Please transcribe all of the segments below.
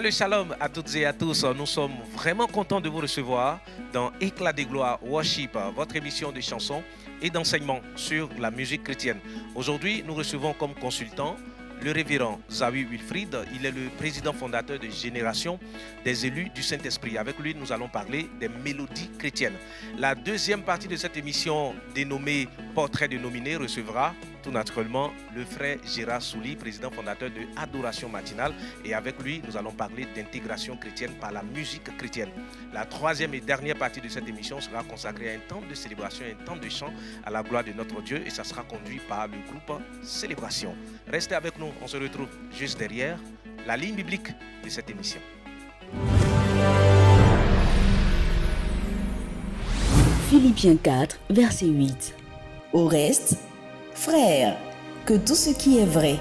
le shalom à toutes et à tous. Nous sommes vraiment contents de vous recevoir dans Éclat des gloires Worship, votre émission de chansons et d'enseignement sur la musique chrétienne. Aujourd'hui, nous recevons comme consultant le révérend Zawi Wilfried. Il est le président fondateur de Génération des élus du Saint-Esprit. Avec lui, nous allons parler des mélodies chrétiennes. La deuxième partie de cette émission, dénommée Portrait de nominé, recevra tout naturellement le frère Gérard Souli, président fondateur de Adoration Matinale. Et avec lui, nous allons parler d'intégration chrétienne par la musique chrétienne. La troisième et dernière partie de cette émission sera consacrée à un temps de célébration, un temps de chant à la gloire de notre Dieu. Et ça sera conduit par le groupe Célébration. Restez avec nous, on se retrouve juste derrière la ligne biblique de cette émission. Philippiens 4, verset 8. Au reste, frères, que tout ce qui est vrai,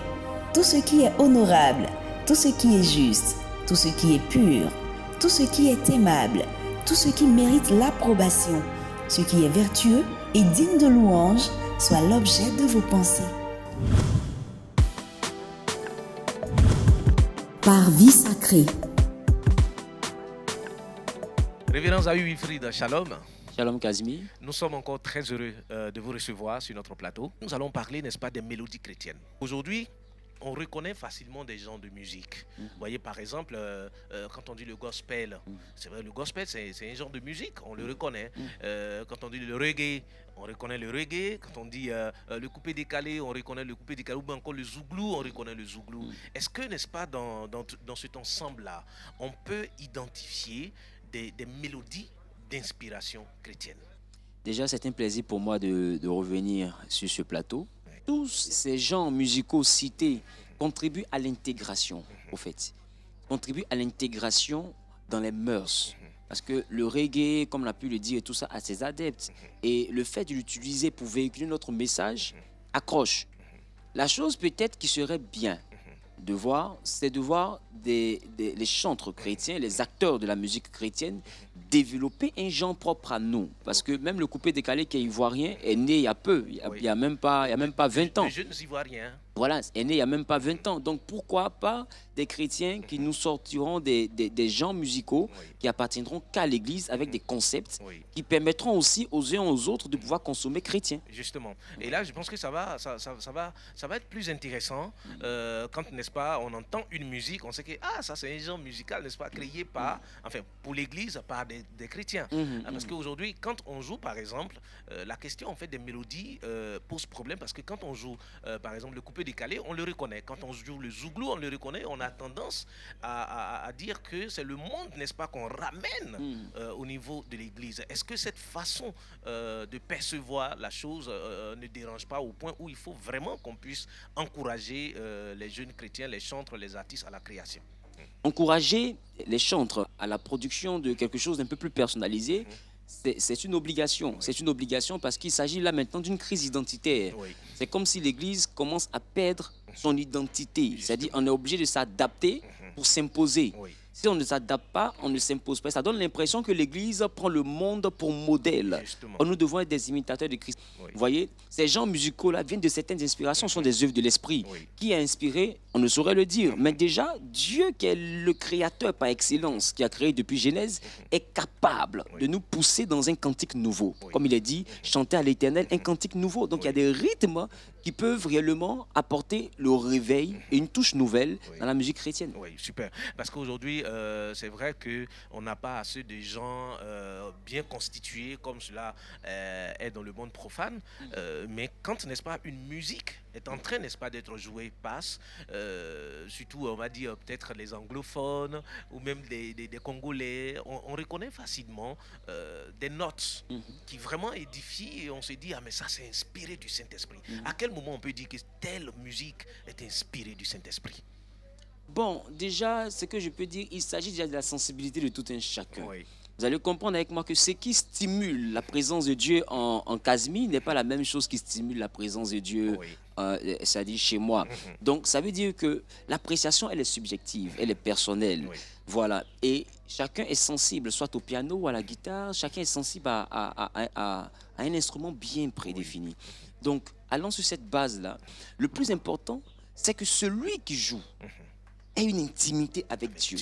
tout ce qui est honorable, tout ce qui est juste, tout ce qui est pur, tout ce qui est aimable, tout ce qui mérite l'approbation, ce qui est vertueux et digne de louange, soit l'objet de vos pensées. Par vie sacrée. Révérend Zawi Wilfried, shalom. Shalom Kazmi. Nous sommes encore très heureux de vous recevoir sur notre plateau. Nous allons parler, n'est-ce pas, des mélodies chrétiennes. Aujourd'hui, on reconnaît facilement des genres de musique. Vous voyez, par exemple, quand on dit le gospel, c'est vrai, le gospel, c'est un genre de musique, on le reconnaît. Quand on dit le reggae, on reconnaît le reggae. Quand on dit le coupé décalé, on reconnaît le coupé décalé. Ou bien encore le zouglou, on reconnaît le zouglou. Est-ce que, n'est-ce pas, dans cet ensemble-là, on peut identifier des mélodies d'inspiration chrétienne? Déjà, c'est un plaisir pour moi de revenir sur ce plateau. Tous ces genres musicaux cités contribuent à l'intégration, au fait. Contribuent à l'intégration dans les mœurs. Parce que le reggae, comme on a pu le dire, et tout ça a ses adeptes. Et le fait de l'utiliser pour véhiculer notre message accroche. La chose peut-être qui serait bien de voir, c'est de voir les chantres chrétiens, les acteurs de la musique chrétienne développer un genre propre à nous. Parce que même le coupé décalé qui est ivoirien est né il y a peu, il n'y a même pas 20 ans. Les jeunes ivoiriens. Voilà, est né il n'y a même pas 20 ans. Donc pourquoi pas des chrétiens qui nous sortiront des genres musicaux qui appartiendront qu'à l'Église avec des concepts qui permettront aussi aux uns aux autres de pouvoir consommer chrétien. Justement. Et là, je pense que ça va être plus intéressant quand, n'est-ce pas, on entend une musique, on sait que ça c'est un genre musical, n'est-ce pas, créé par, enfin, pour l'Église, par des chrétiens. Parce qu'aujourd'hui, quand on joue, par exemple, la question en fait des mélodies pose problème parce que quand on joue, par exemple, le coupé décalé, on le reconnaît. Quand on joue le zouglou, on le reconnaît. On a tendance à dire que c'est le monde, n'est-ce pas, qu'on ramène au niveau de l'Église. Est-ce que cette façon de percevoir la chose ne dérange pas au point où il faut vraiment qu'on puisse encourager les jeunes chrétiens, les chantres, les artistes à la création? Encourager les chantres à la production de quelque chose d'un peu plus personnalisé, c'est une obligation. C'est une obligation parce qu'il s'agit là maintenant d'une crise identitaire. C'est comme si l'Église commence à perdre son identité. C'est-à-dire qu'on est obligé de s'adapter pour s'imposer. Si on ne s'adapte pas, on ne s'impose pas. Ça donne l'impression que l'Église prend le monde pour modèle. Or, nous devons être des imitateurs de Christ. Vous voyez, ces genres musicaux-là viennent de certaines inspirations, sont des œuvres de l'Esprit. Qui a inspiré? On ne saurait le dire. Mais déjà, Dieu, qui est le créateur par excellence, qui a créé depuis Genèse, est capable de nous pousser dans un cantique nouveau. Comme il est dit, chanter à l'Éternel un cantique nouveau. Donc, il y a des rythmes qui peuvent réellement apporter le réveil et une touche nouvelle dans la musique chrétienne. Oui, super. Parce qu'aujourd'hui, c'est vrai qu'on n'a pas assez de gens bien constitués comme cela est dans le monde profane. Mais quand, n'est-ce pas, une musique est en train, n'est-ce pas, d'être jouée, passe, surtout, on va dire, peut-être les anglophones ou même des Congolais, on reconnaît facilement des notes qui vraiment édifient et on se dit, mais ça, c'est inspiré du Saint-Esprit. À quel moment on peut dire que telle musique est inspirée du Saint-Esprit? Bon, déjà, ce que je peux dire, il s'agit déjà de la sensibilité de tout un chacun. Vous allez comprendre avec moi que ce qui stimule la présence de Dieu en Kazmi n'est pas la même chose qui stimule la présence de Dieu, c'est-à-dire chez moi. Donc, ça veut dire que l'appréciation, elle est subjective, elle est personnelle. Voilà. Et chacun est sensible, soit au piano ou à la guitare, chacun est sensible à un instrument bien prédéfini. Donc, allant sur cette base-là, le plus important, c'est que celui qui joue ait une intimité avec Dieu.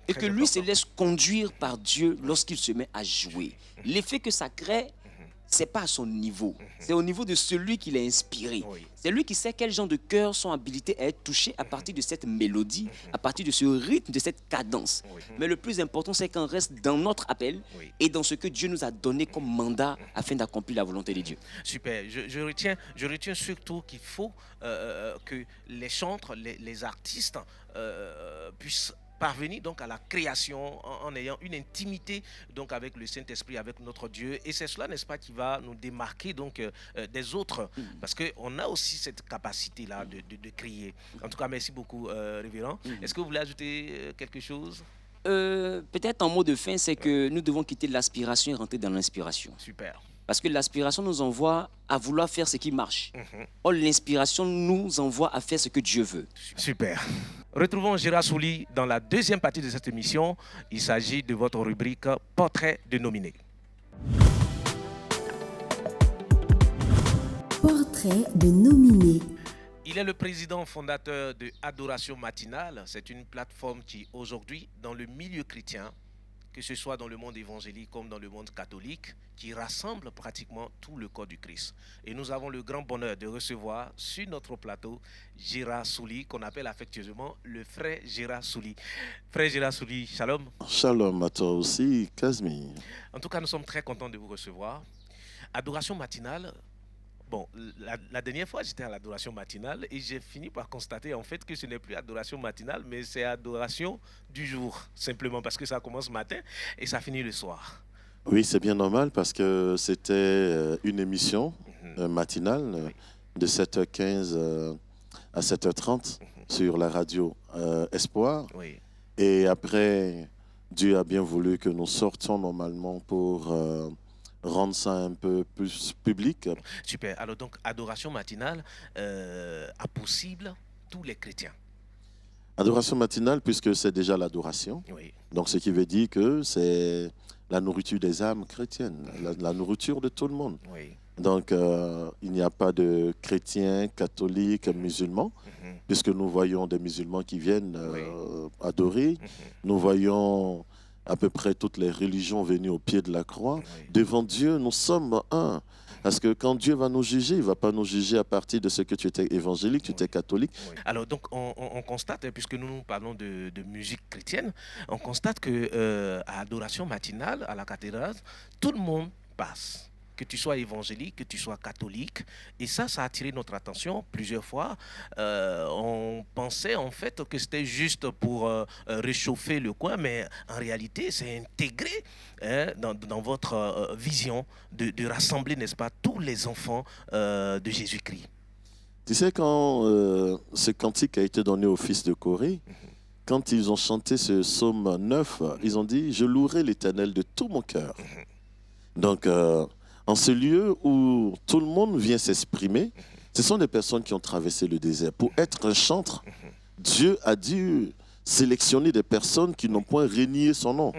et Très que lui se important. laisse conduire par Dieu lorsqu'il se met à jouer. L'effet que ça crée, c'est pas à son niveau, c'est au niveau de celui qui l'a inspiré. Oui. C'est lui qui sait quels gens de cœur sont habilités à être touchés à partir de cette mélodie, à partir de ce rythme, de cette cadence. Oui. Mais le plus important, c'est qu'on reste dans notre appel Oui. et dans ce que Dieu nous a donné comme mandat afin d'accomplir la volonté de Dieu. Super. Je retiens surtout qu'il faut que les chantres, les artistes puissent parvenir donc à la création en ayant une intimité donc avec le Saint-Esprit, avec notre Dieu. Et c'est cela, n'est-ce pas, qui va nous démarquer donc des autres. Parce qu'on a aussi cette capacité-là de crier. En tout cas, merci beaucoup, Révérend. Est-ce que vous voulez ajouter quelque chose? Peut-être en mot de fin, c'est que nous devons quitter l'aspiration et rentrer dans l'inspiration. Super. Parce que l'aspiration nous envoie à vouloir faire ce qui marche. Or, l'inspiration nous envoie à faire ce que Dieu veut. Super. Retrouvons Gérard Souli dans la deuxième partie de cette émission. Il s'agit de votre rubrique Portrait de nominé. Portrait de nominé. Il est le président fondateur de Adoration Matinale. C'est une plateforme qui, aujourd'hui, dans le milieu chrétien, que ce soit dans le monde évangélique comme dans le monde catholique, qui rassemble pratiquement tout le corps du Christ. Et nous avons le grand bonheur de recevoir sur notre plateau Gérard Souli, qu'on appelle affectueusement le frère Gérard Souli. Frère Gérard Souli, shalom. Shalom à toi aussi, Kazmi. En tout cas, nous sommes très contents de vous recevoir. Adoration matinale. Bon, la dernière fois, j'étais à l'adoration matinale et j'ai fini par constater en fait que ce n'est plus adoration matinale, mais c'est adoration du jour, simplement parce que ça commence matin et ça finit le soir. Oui, c'est bien normal parce que c'était une émission matinale de 7h15 à 7h30 sur la radio Espoir. Oui. Et après, Dieu a bien voulu que nous sortions normalement pour rendre ça un peu plus public. Super. Alors donc, adoration matinale à possible tous les chrétiens. Adoration matinale, puisque c'est déjà l'adoration. Oui. Donc, ce qui veut dire que c'est la nourriture des âmes chrétiennes, la nourriture de tout le monde. Oui. Donc, il n'y a pas de chrétiens, catholiques, musulmans, puisque nous voyons des musulmans qui viennent adorer. Nous voyons à peu près toutes les religions venues au pied de la croix. Oui. Devant Dieu, nous sommes un. Parce que quand Dieu va nous juger, il ne va pas nous juger à partir de ce que tu étais évangélique, tu étais catholique. Oui. Alors donc on constate, puisque nous parlons de musique chrétienne, on constate que à adoration matinale, à la cathédrale, tout le monde passe. Que tu sois évangélique, que tu sois catholique. Et ça a attiré notre attention plusieurs fois. On pensait en fait que c'était juste pour réchauffer le coin, mais en réalité, c'est intégré dans votre vision de rassembler, n'est-ce pas, tous les enfants de Jésus-Christ. Tu sais, quand ce cantique a été donné au fils de Corée, quand ils ont chanté ce psaume 9, ils ont dit « Je louerai l'Éternel de tout mon cœur ». Donc, en ce lieu où tout le monde vient s'exprimer, ce sont des personnes qui ont traversé le désert. Pour être un chantre, Dieu a dû sélectionner des personnes qui n'ont point renié son nom.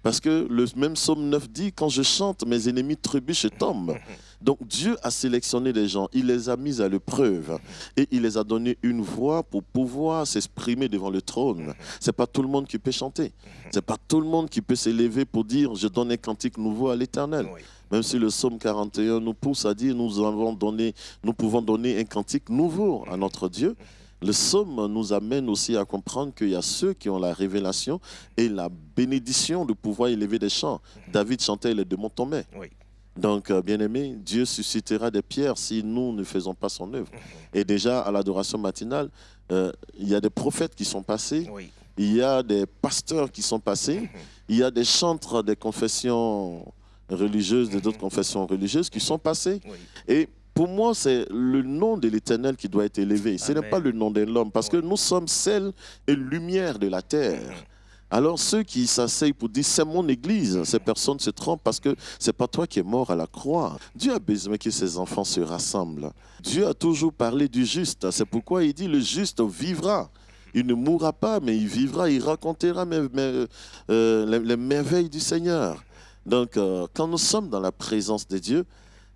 Parce que le même psaume 9 dit, quand je chante, mes ennemis trébuchent et tombent. Donc Dieu a sélectionné des gens, il les a mis à l'épreuve et il les a donné une voix pour pouvoir s'exprimer devant le trône. C'est pas tout le monde qui peut chanter. C'est pas tout le monde qui peut s'élever pour dire, je donne un cantique nouveau à l'Éternel. Oui. Même si le psaume 41 nous pousse à dire, nous pouvons donner un cantique nouveau à notre Dieu. Le psaume nous amène aussi à comprendre qu'il y a ceux qui ont la révélation et la bénédiction de pouvoir élever des chants. David chantait les deux Montomets. Oui. Donc, bien-aimé, Dieu suscitera des pierres si nous ne faisons pas son œuvre. Et déjà, à l'adoration matinale, il y a des prophètes qui sont passés, Oui. il y a des pasteurs qui sont passés, il y a des chantres des confessions religieuses, d'autres confessions religieuses qui sont passés. Oui. Et pour moi, c'est le nom de l'Éternel qui doit être élevé. Ce n'est Amen. pas le nom de l'homme, parce que nous sommes sel et lumière de la terre. Alors ceux qui s'asseyent pour dire c'est mon église, ces personnes se trompent parce que c'est pas toi qui es mort à la croix. Dieu a besoin que ses enfants se rassemblent. Dieu a toujours parlé du juste. C'est pourquoi il dit le juste vivra. Il ne mourra pas, mais il vivra, il racontera les merveilles du Seigneur. Donc quand nous sommes dans la présence de Dieu,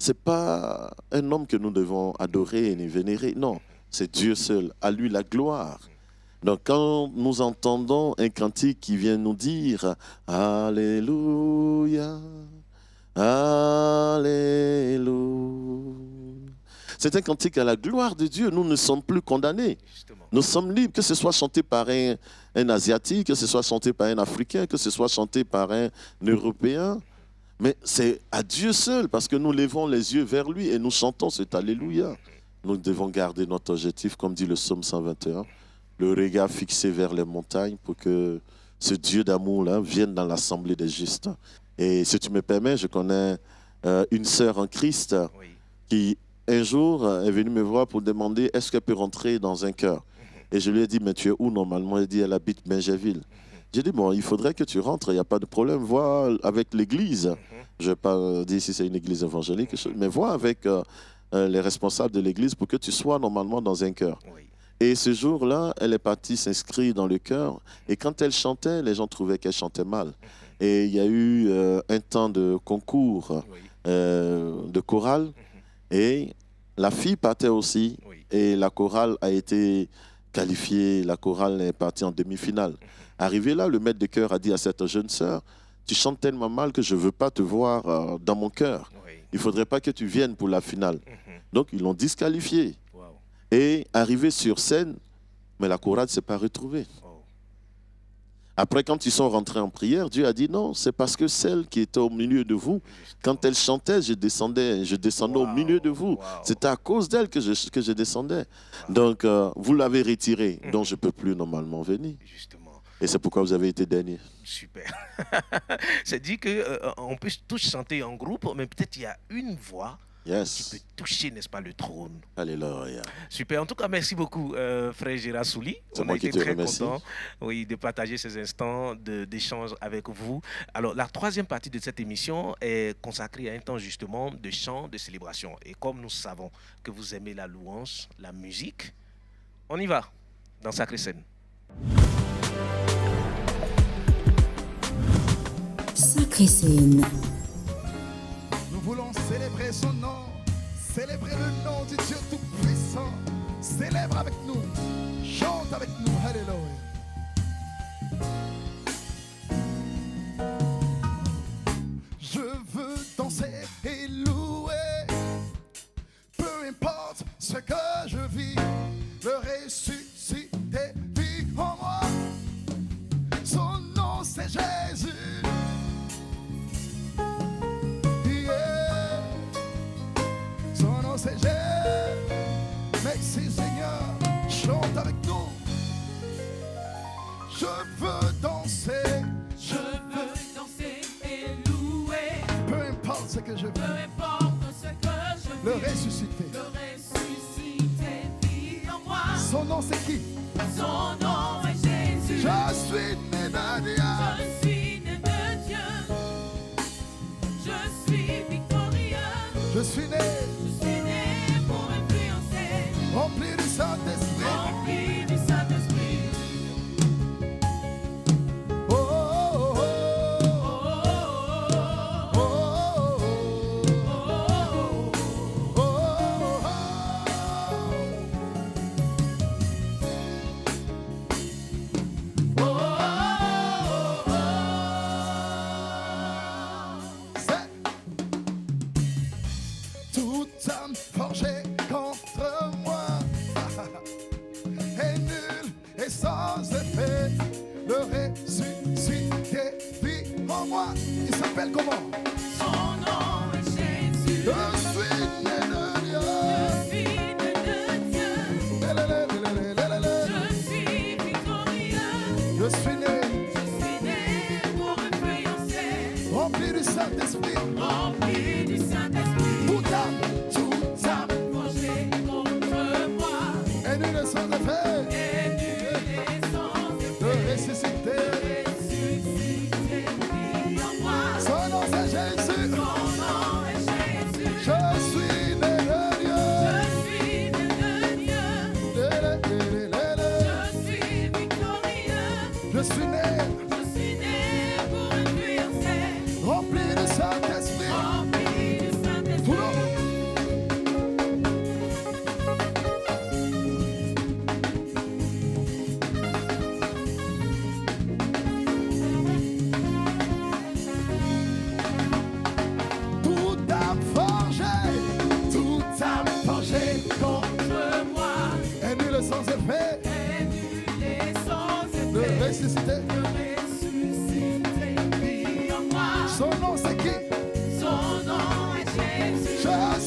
c'est pas un homme que nous devons adorer et vénérer. Non, c'est Dieu seul. À lui la gloire. Donc quand nous entendons un cantique qui vient nous dire « Alléluia, Alléluia », c'est un cantique à la gloire de Dieu. Nous ne sommes plus condamnés. Justement. Nous sommes libres, que ce soit chanté par un Asiatique, que ce soit chanté par un Africain, que ce soit chanté par un Européen. Mais c'est à Dieu seul, parce que nous levons les yeux vers lui et nous chantons cet Alléluia. Nous devons garder notre objectif, comme dit le psaume 121, le regard fixé vers les montagnes pour que ce Dieu d'amour-là vienne dans l'assemblée des justes. Et si tu me permets, je connais une sœur en Christ qui, un jour, est venue me voir pour demander est-ce qu'elle peut rentrer dans un chœur. Et je lui ai dit, mais tu es où normalement? Elle dit, elle habite Bingerville. J'ai dit, bon, il faudrait que tu rentres, il n'y a pas de problème, vois avec l'église. Je ne vais pas dire si c'est une église évangélique, mais vois avec les responsables de l'église pour que tu sois normalement dans un chœur. Et ce jour-là, elle est partie s'inscrire dans le chœur. Et quand elle chantait, les gens trouvaient qu'elle chantait mal. Et il y a eu un temps de concours de chorale. Et la fille partait aussi. Et la chorale a été qualifiée. La chorale est partie en demi-finale. Arrivé là, le maître de chœur a dit à cette jeune sœur, tu chantes tellement mal que je ne veux pas te voir dans mon chœur. Il ne faudrait pas que tu viennes pour la finale. Donc, ils l'ont disqualifiée. Et arrivé sur scène, mais la chorale ne s'est pas retrouvée. Après, quand ils sont rentrés en prière, Dieu a dit non, c'est parce que celle qui était au milieu de vous, quand elle chantait, je descendais au milieu de vous. C'était à cause d'elle que je descendais. Donc, vous l'avez retirée, donc je ne peux plus normalement venir. Justement. Et c'est pourquoi vous avez été dernier. Super. C'est dit qu'on peut tous chanter en groupe, mais peut-être il y a une voix qui peut toucher, n'est-ce pas, le trône. Alléluia. Super. En tout cas, merci beaucoup, frère Gérard Souli. C'est On moi a été qui te très remercie. content de partager ces instants d'échange avec vous. Alors, la troisième partie de cette émission est consacrée à un temps justement de chant, de célébration. Et comme nous savons que vous aimez la louange, la musique, on y va dans Sacré Scène. Sacré Scène. Nous voulons célébrer son nom, célébrer le nom du Dieu Tout-Puissant. Célèbre avec nous, chante avec nous, alléluia. Je veux danser et louer, peu importe ce que je vis, le ressuscité vit en moi. Son nom c'est Jésus. C'est Jésus. Merci Seigneur, chante avec nous. Je veux danser et louer. Peu importe ce que je veux. Peu importe ce que je Le vis. ressuscité. Le ressuscité vit en moi. Son nom c'est qui? Son nom est Jésus. Je suis né de Dieu. Je suis né de Dieu. Je suis victorieux. Je suis né. Rempli du Saint-Esprit. Rempli du Saint-Esprit. Oh, oh, oh, oh, oh, oh, c'est toute âme forgée contre moi est nulle et sans effet. Le ressuscité vit en moi. Il s'appelle comment? Son nom est Jésus. Je suis né de Dieu. Je suis né de Dieu. Je suis victorieux. Je suis né Pour influencer. rempli du Saint-Esprit. Rempli du Saint-Esprit. Toute âme Forgée contre moi. est nulle et sans effet. Et nul est sans Le effet. ressuscité. Ressuscité vit en moi. Son nom c'est Jésus.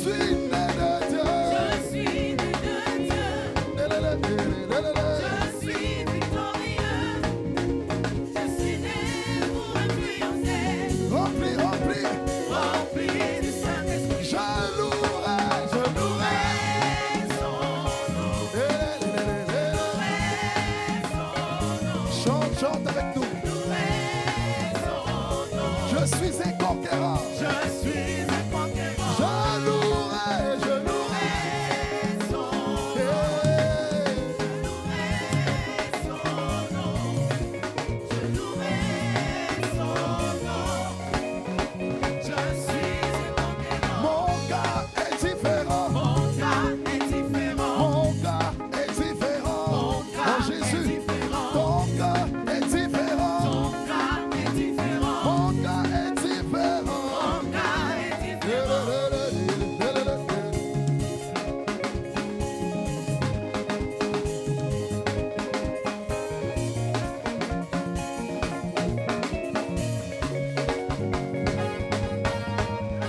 suis né de Dieu. Je suis né de Dieu. Je suis victorieux. Je suis né pour influencer. Rempli, rempli, Rempli du Saint-Esprit. je louerai, je louerai. Chante, chante avec nous. Je suis un conquérant. Je suis un conquérant. Je louerai, je louerai. Je louerai son nom. Je suis un conquérant. Mon cas est différent. Mon cas est différent. Mon cas est différent. Mon cas En Jésus, est différent. ton cas est différent. Ton cas est différent. Mon cas est différent. Mon cas est différent.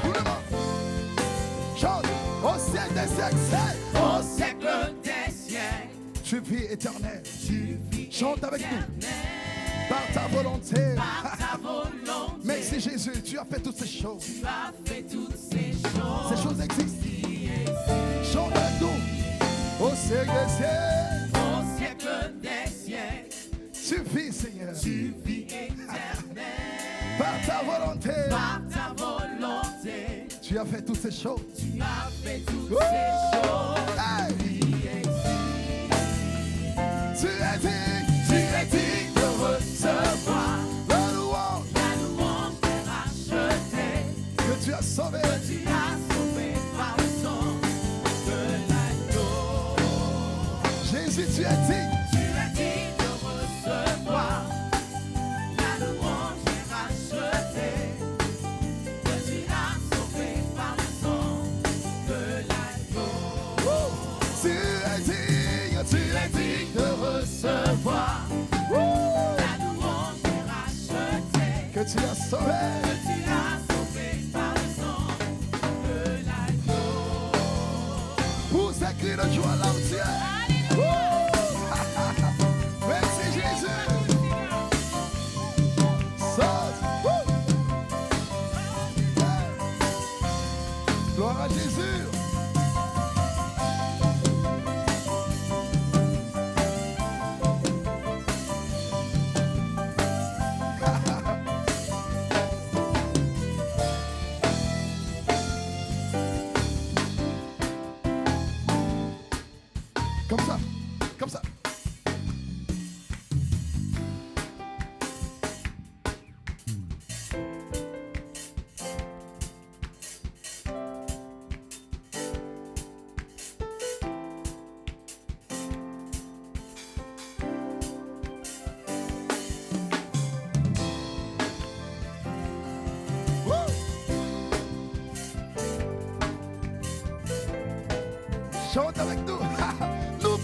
Tout le monde, chante au siècle des siècles. C'est Au siècle des siècles, tu vis éternel. tu vis Chante avec nous. éternel Par ta volonté. par ta volonté. Merci Jésus, tu as fait toutes ces choses. Tu as fait toutes ces choses. Ces choses existent. Chante avec nous. Au siècle des siècles, Au siècle des siècles, tu vis Seigneur. tu vis éternel Par ta volonté, par ta volonté. tu as fait toutes ces choses. Tu as fait toutes Wouh! ces choses. Hey! qui existent. Tu es digne, Tu es digne de recevoir la louange la louange est rachetée. que tu as sauvé. Tu as sauvé par le sang de l'agneau. Jésus, tu es digne. Tu es digne de recevoir la louange est rachetée. Tu as sauvé par le sang de l'agneau. Tu es digne, tu es digne de recevoir. La louange est rachetée. Que tu as sauvé. Tu as sauvé par le sang de l'agneau. Pour ces cris de joie là où tu es. Merci Jésus. Saute. Gloire à Jésus. Comme ça, comme ça. Woo! Chante avec nous. Nous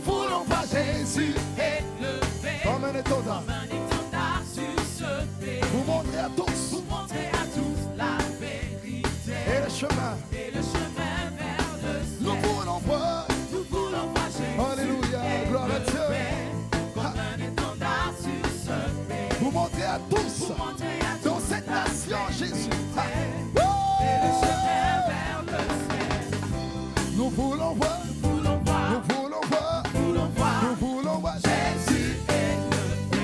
voulons voir Jésus Élevé comme un étendard. comme un étendard sur ce pays. Vous montrer à tous Pour montrer à tous la vérité et le chemin. et le chemin vers le Nous ciel. voulons voir. Nous voulons voir Jésus Alléluia, gloire à Dieu. élevé comme un étendard sur ce pays. Vous montrer à tous Pour montrer à tous dans cette nation Jésus. et le chemin vers le ciel. Nous voulons voir. Nous voulons voir, Nous voulons voir. nous voulons voir Nous voulons voir. Jésus élevé.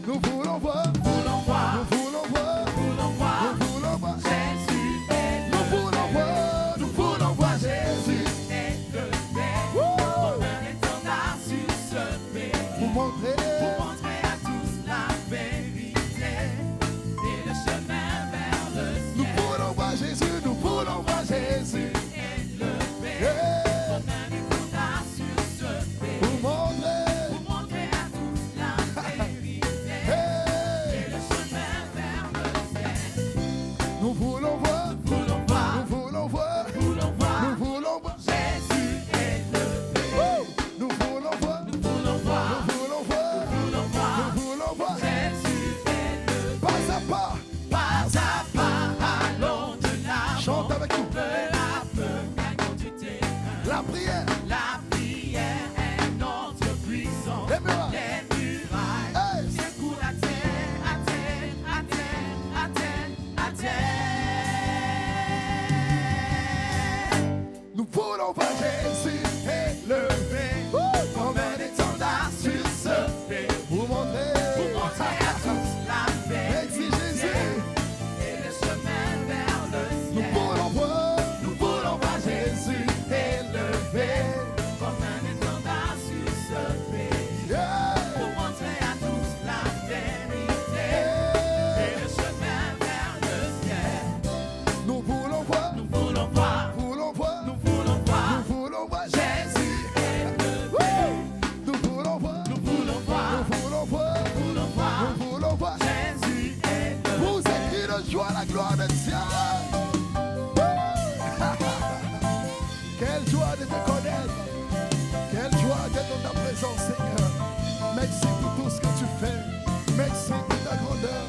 Nous voulons voir. Nous voulons voir, Nous voulons voir. nous voulons voir Nous voulons voir. Jésus élevé. Nous voulons voir. Nous voulons voir Jésus. Élevé Wouh! comme un étendard sur ce pays. Vous montrer. Pour montrer à tous la vérité et le chemin vers le ciel. gloire de Dieu. Quelle joie de te connaître. Quelle joie d'être dans ta présence, Seigneur. Merci pour tout ce que tu fais. Merci pour ta grandeur.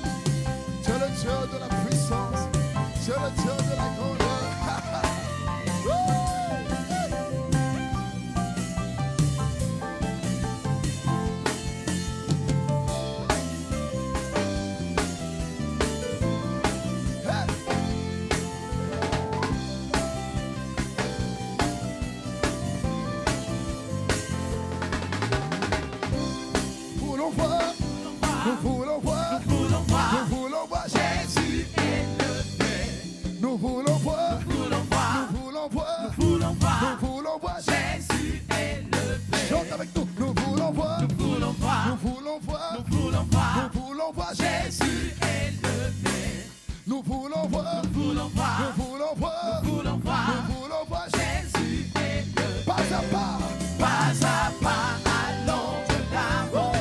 Tu es le Dieu de la puissance. Tu es le Dieu de la grandeur. Nous voulons voir Jésus élevé. Nous voulons voir Jésus élevé. Chante avec nous. Nous voulons voir Jésus élevé. Nous voulons voir Jésus élevé. Pas à pas, allons de l'avant.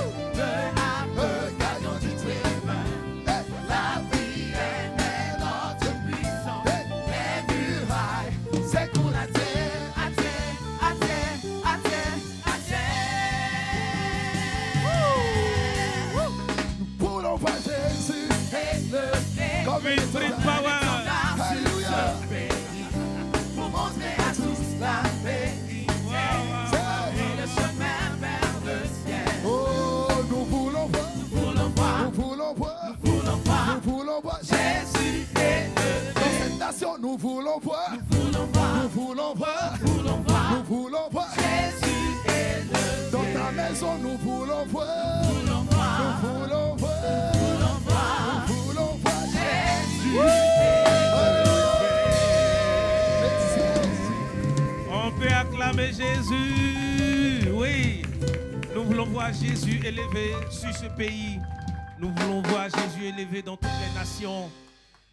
Wilfried Power. Alléluia. Pour montrer à tous la vérité et le chemin vers le ciel. Oh, nous voulons voir Jésus est le dans cette nation. Nous voulons voir Jésus est le dans ta maison. Nous voulons voir Jésus. On peut acclamer Jésus. Oui. Nous voulons voir Jésus élevé sur ce pays. Nous voulons voir Jésus élevé dans toutes les nations.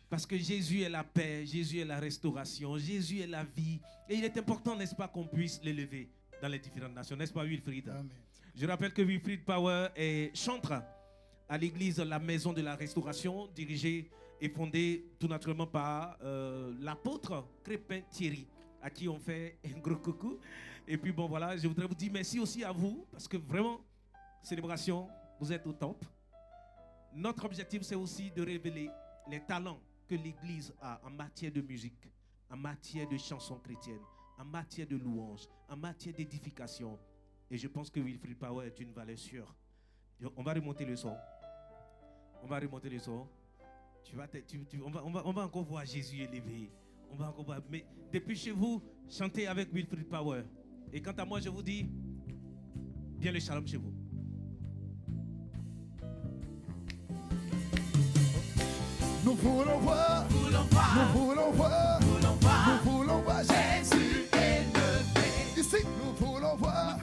Parce que Jésus est la paix, Jésus est la restauration, Jésus est la vie. Et il est important, n'est-ce pas, qu'on puisse l'élever dans les différentes nations. N'est-ce pas, Wilfried? Amen. Je rappelle que Wilfried Power est chantre à l'église La Maison de la Restauration, dirigée et fondée tout naturellement par l'apôtre Crépin Thierry, à qui on fait un gros coucou. Et puis bon voilà, je voudrais vous dire merci aussi à vous, parce que vraiment, célébration, vous êtes au top. Notre objectif, c'est aussi de révéler les talents que l'Église a en matière de musique, en matière de chansons chrétiennes, en matière de louanges, en matière d'édification. Et je pense que Wilfried Power est une valeur sûre. On va remonter le son. On va remonter le son. On va encore voir Jésus élevé. On va encore voir. Mais depuis chez vous, chantez avec Wilfried Power. Et quant à moi, je vous dis, bien le shalom chez vous. Nous voulons voir Jésus élevé. Ici, nous voulons voir